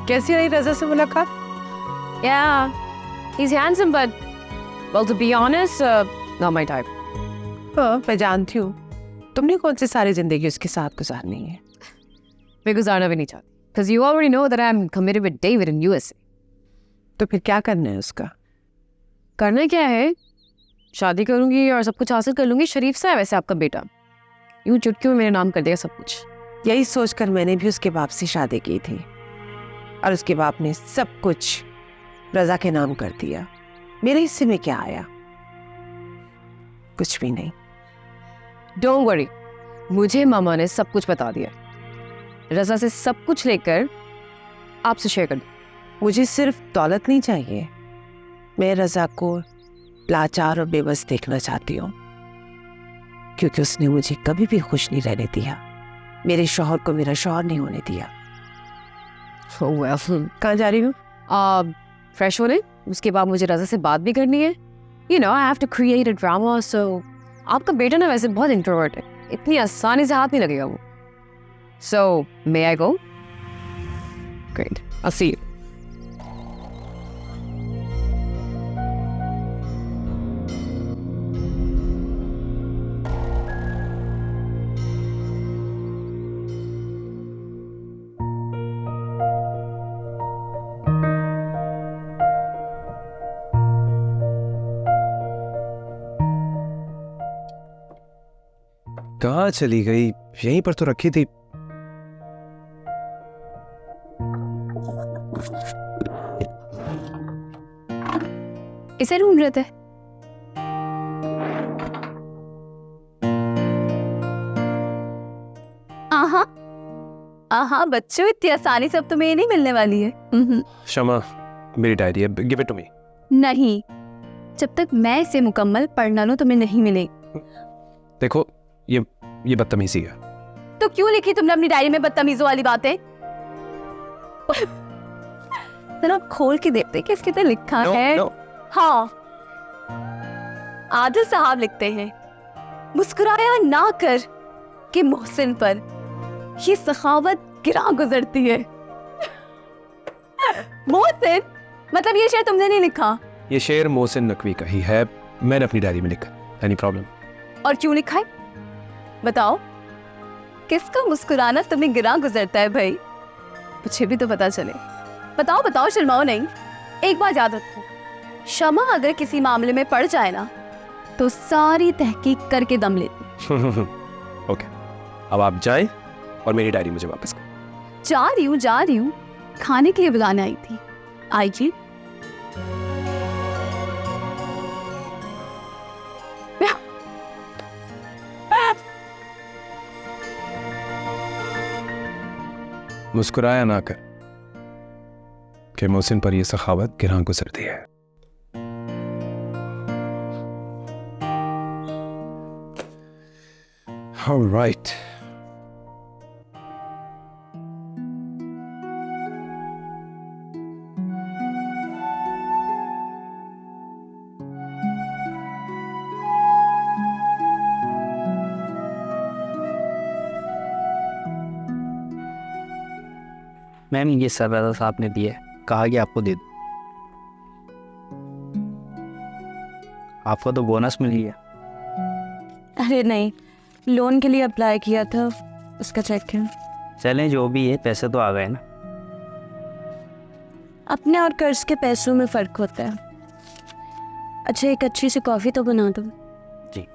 कैसी रही रजा से मुलाकात? Yeah, he's handsome, but well, to be honest, not my type. हाँ, मैं जानती हूँ। तुमने कौन सी सारी जिंदगी उसके साथ गुजारनी है? मैं गुजारना भी नहीं चाहती, because you already know that I'm committed with David in USA. तो फिर क्या करना है उसका? करना क्या है? शादी करूंगी और सब कुछ हासिल कर लूंगी। शरीफ सा है वैसे आपका बेटा, यूं चुटकियों में मेरे नाम कर देगा सब कुछ। यही सोचकर मैंने भी उसके बाप से शादी की थी और उसके बाप ने सब कुछ रजा के नाम कर दिया। मेरे हिस्से में क्या आया? कुछ भी नहीं। Don't worry, मुझे मामा ने सब कुछ बता दिया। रजा से सब कुछ लेकर आपसे शेयर कर दूं। मुझे सिर्फ दौलत नहीं चाहिए, मैं रजा को लाचार और बेबस देखना चाहती हूँ, क्योंकि उसने मुझे कभी भी खुश नहीं रहने दिया। मेरे शौहर को मेरा शौहर नहीं होने दिया। Oh well. कहाँ जा रही हूँ? फ्रेश होने, उसके बाद मुझे रजा से बात भी करनी है। You know, I have to create a drama, so आपका बेटा ना वैसे बहुत इंट्रोवर्ट है, इतनी आसानी से हाथ नहीं लगेगा वो। So, may I go? Great, I'll see you. कहाँ चली गई? यहीं पर तो रखी थी। इसे ढूंढ रहे थे। आहा आहा बच्चों, इतनी आसानी से अब तुम्हें ये नहीं मिलने वाली है। शमा, मेरी डायरी है, गिव इट टू मी। नहीं, जब तक मैं इसे मुकम्मल पढ़ ना लूं तुम्हें नहीं मिलेगी। देखो, ये बदतमीजी है। तो क्यों लिखी तुमने अपनी डायरी में बदतमीजों वाली बातें? जरा खोल के देखते किस कितने लिखा है। no. हाँ, आदिल साहब लिखते हैं, मुस्कुराया ना कर कि मोहसिन पर ये सखावत गिरा गुजरती है। मोहसिन मतलब ये शेर तुमने नहीं लिखा? ये शेर मोहसिन नकवी का ही है, मैंने अपनी डायरी में लिखा। Any problem? और क्यों लिखा है बताओ? किसका मुस्कुराना तुम्हें गिरा गुजरता है भाई? मुझे भी तो पता चले। बताओ बताओ, शर्माओ नहीं। एक बात याद रखो, शमा अगर किसी मामले में पड़ जाए ना तो सारी तहकीक करके दम लेती। ओके, अब आप जाएं और मेरी डायरी मुझे वापस करें। जा रही हूँ, खाने के लिए बुलाने आई थी। आइए। मुस्कुराया ना कर कि मोहसिन पर यह सखावत गिरा गुजरती है। All right. मैम, ये सर रजा साहब ने दिए, कहा कि आपको दे दूं। आपको तो बोनस मिल गया। अरे नहीं, लोन के लिए अप्लाई किया था, उसका चेक है। चलें, जो भी है, पैसे तो आ गए ना। अपने और कर्ज के पैसों में फ़र्क होता है। अच्छा, एक अच्छी सी कॉफ़ी तो बना दो। जी।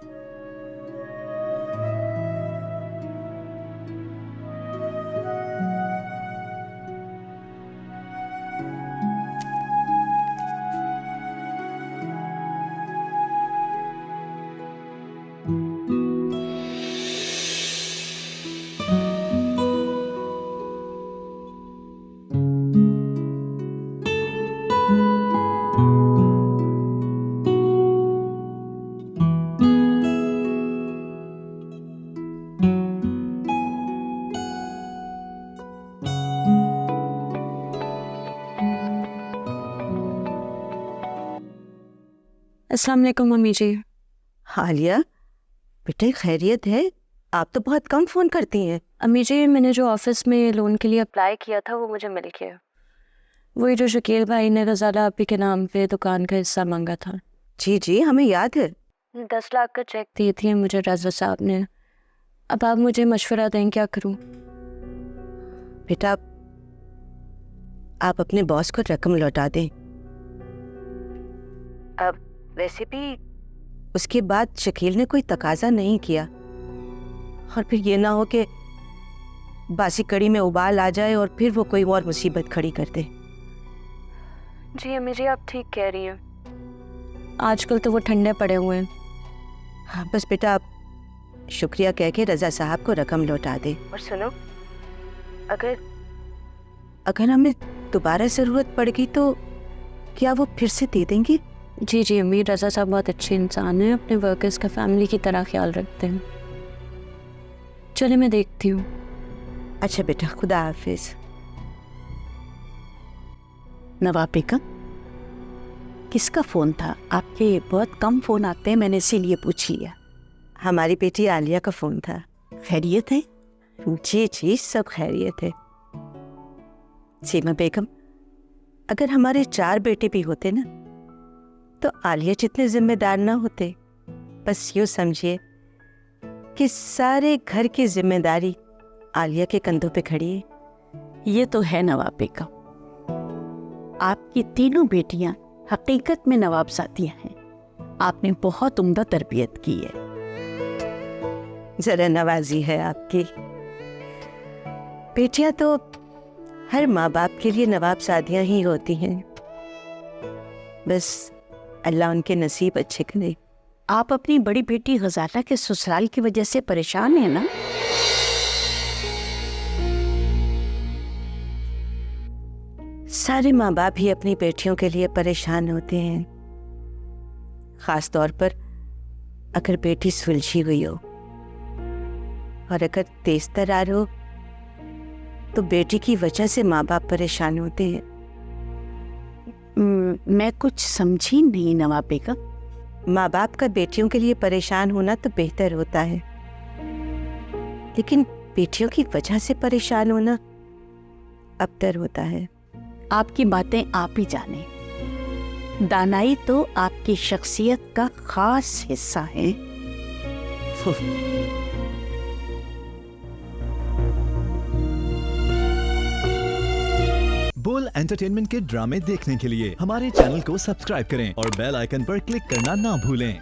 अस्सलाम वालेकुम मम्मी जी। हालिया बेटे, खैरियत है? आप तो बहुत कम फ़ोन करती हैं। अम्मी जी, मैंने जो ऑफिस में लोन के लिए अप्लाई किया था वो मुझे मिल गया। वही जो शकील भाई ने रज़ाला आपी के नाम पे दुकान का हिस्सा मांगा था। जी जी, हमें याद है। 10 लाख का चेक दिए थे मुझे रज़ा साहब ने। अब आप मुझे मशवरा दें क्या करूं? बेटा, आप अपने बॉस को रकम लौटा दें। अब वैसे भी उसके बाद शकील ने कोई तकाजा नहीं किया, और फिर ये ना हो कि बासी कड़ी में उबाल आ जाए और फिर वो कोई और मुसीबत खड़ी कर दे। जी अम्मी जी, आप ठीक कह रही हैं। आजकल तो वो ठंडे पड़े हुए हैं। हाँ, बस बेटा आप शुक्रिया कह के रजा साहब को रकम लौटा दे। और सुनो, अगर हमें दोबारा ज़रूरत पड़ गई तो क्या वो फिर से दे देंगे? जी जी अम्मी, रज़ा साहब बहुत अच्छे इंसान हैं, अपने वर्कर्स का फैमिली की तरह ख्याल रखते हैं। चले मैं देखती हूँ। अच्छा बेटा, खुदा हाफिज। नवाब बेगम, किसका फ़ोन था? आपके बहुत कम फ़ोन आते हैं, मैंने इसीलिए पूछ लिया। हमारी बेटी आलिया का फ़ोन था। खैरियत है? जी जी, सब खैरियत है। सीमा बेगम, अगर हमारे 4 बेटे भी होते ना तो आलिया जितने जिम्मेदार ना होते। बस यूँ समझिए कि सारे घर की जिम्मेदारी आलिया के कंधों पे खड़ी है। ये तो है नवाब बेगम, आपकी तीनों बेटियां हकीकत में नवाबजादियां हैं। आपने बहुत उम्दा तरबियत की है। जरा नवाजी है आपकी। बेटियां तो हर माँ बाप के लिए नवाबजादियां ही होती हैं। बस अल्लाह उनके नसीब अच्छे करे। आप अपनी बड़ी बेटी गजाला के ससुराल की वजह से परेशान हैं ना? सारे माँ बाप ही अपनी बेटियों के लिए परेशान होते हैं, खास तौर पर अगर बेटी सुलझी हुई हो, और अगर तेज तरार हो तो बेटी की वजह से माँ बाप परेशान होते हैं। मैं कुछ समझी नहीं नवाब बेगम। माँ बाप का बेटियों के लिए परेशान होना तो बेहतर होता है, लेकिन बेटियों की वजह से परेशान होना अबतर होता है। आपकी बातें आप ही जाने। दानाई तो आपकी शख्सियत का खास हिस्सा है। बोल एंटरटेनमेंट के ड्रामे देखने के लिए हमारे चैनल को सब्सक्राइब करें और बेल आइकन पर क्लिक करना ना भूलें।